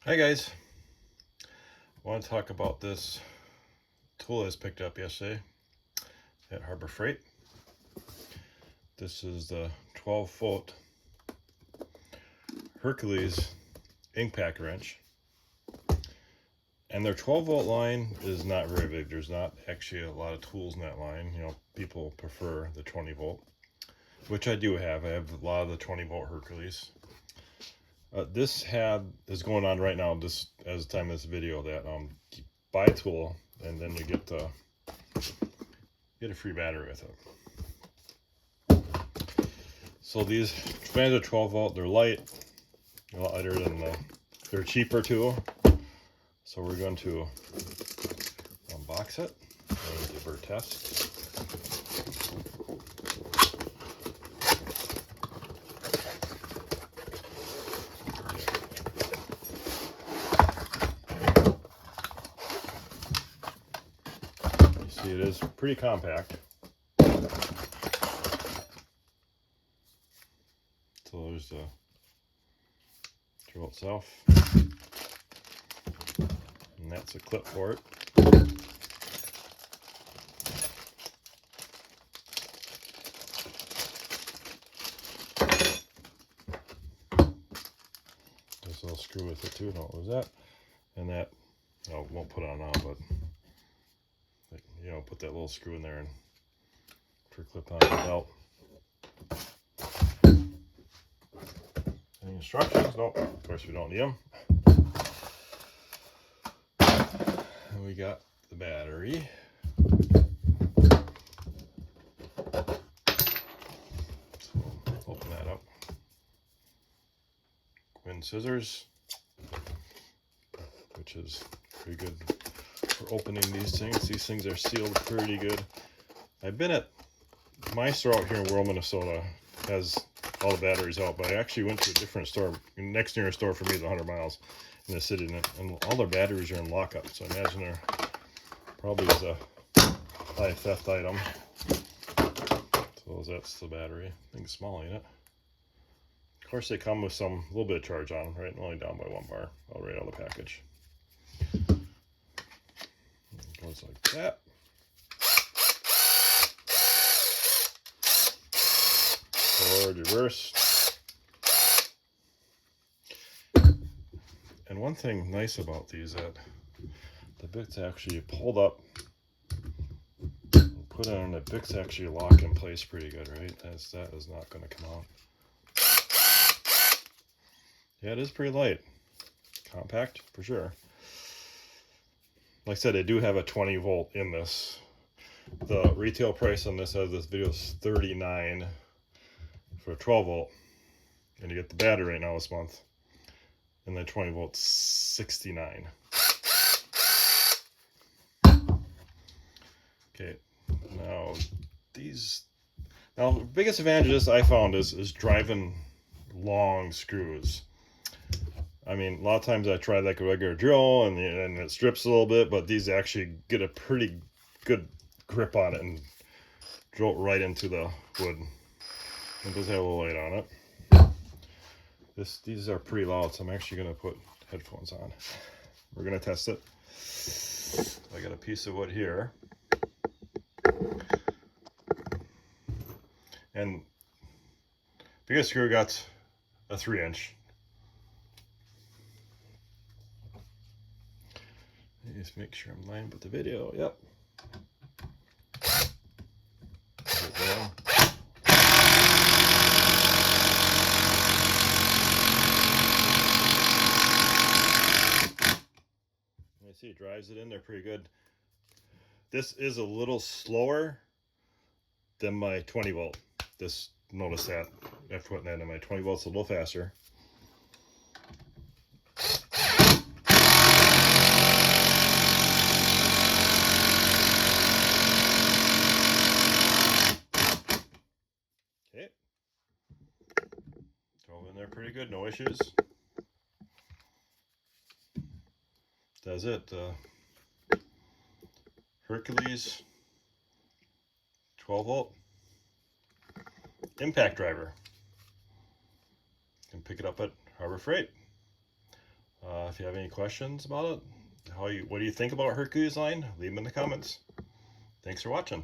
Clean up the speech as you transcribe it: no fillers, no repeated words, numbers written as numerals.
Hi guys, I want to talk about this tool I was picked up yesterday at Harbor Freight. This is the 12-volt Hercules impact wrench, and their 12-volt line is not very big. There's not actually a lot of tools in that line. You know, people prefer the 20-volt, which I do have. I have a lot of the 20-volt Hercules. This is going on right now, just as the time of this video, that buy a tool and then you get a free battery with it. So these fans are 12-volt. They're light, a lot lighter than they're cheaper too. So we're going to unbox it and give her a test. You see, it is pretty compact. So there's the drill itself, and that's a clip for it. There's a little screw with it too, don't lose that. And that, won't put on now, but put that little screw in there and for clip on the belt. Any instructions? Nope, of course we don't need them. And we got the battery. So open that up. Wind scissors, which is pretty good for opening these things. These things are sealed pretty good. I've been at my store out here in World, Minnesota, has all the batteries out, but I actually went to a different store. The next nearest store for me is 100 miles in the city, and all their batteries are in lockup. So I imagine they're probably is a high theft item. So that's the battery. I think it's small, ain't it? Of course, they come with a little bit of charge on them, right? Only down by 1 bar, all right out of the package. It goes like that. Forward, reverse. And one thing nice about these, that the bits actually pulled up, put on, the bits actually lock in place pretty good, right? That is not going to come out. Yeah, it is pretty light. Compact, for sure. Like I said, I do have a 20-volt in this. The retail price on this, as this video, is $39 for a 12-volt. And you get the battery right now this month. And the 20-volt, $69. Okay, now the biggest advantage of this I found is driving long screws. I mean, a lot of times I try like a regular drill and it strips a little bit, but these actually get a pretty good grip on it and drill it right into the wood. It does have a little weight on it. These are pretty loud, so I'm actually going to put headphones on. We're going to test it. I got a piece of wood here. And biggest screw got a 3-inch. Just make sure I'm lined with the video. Yep. You see, it drives it in there pretty good. This is a little slower than my 20-volt. Just notice that after putting that in. My 20-volt's a little faster. Okay. Drove in there pretty good, no issues. That's it. Hercules 12-volt impact driver. You can pick it up at Harbor Freight. If you have any questions about it, what do you think about Hercules line? Leave them in the comments. Thanks for watching.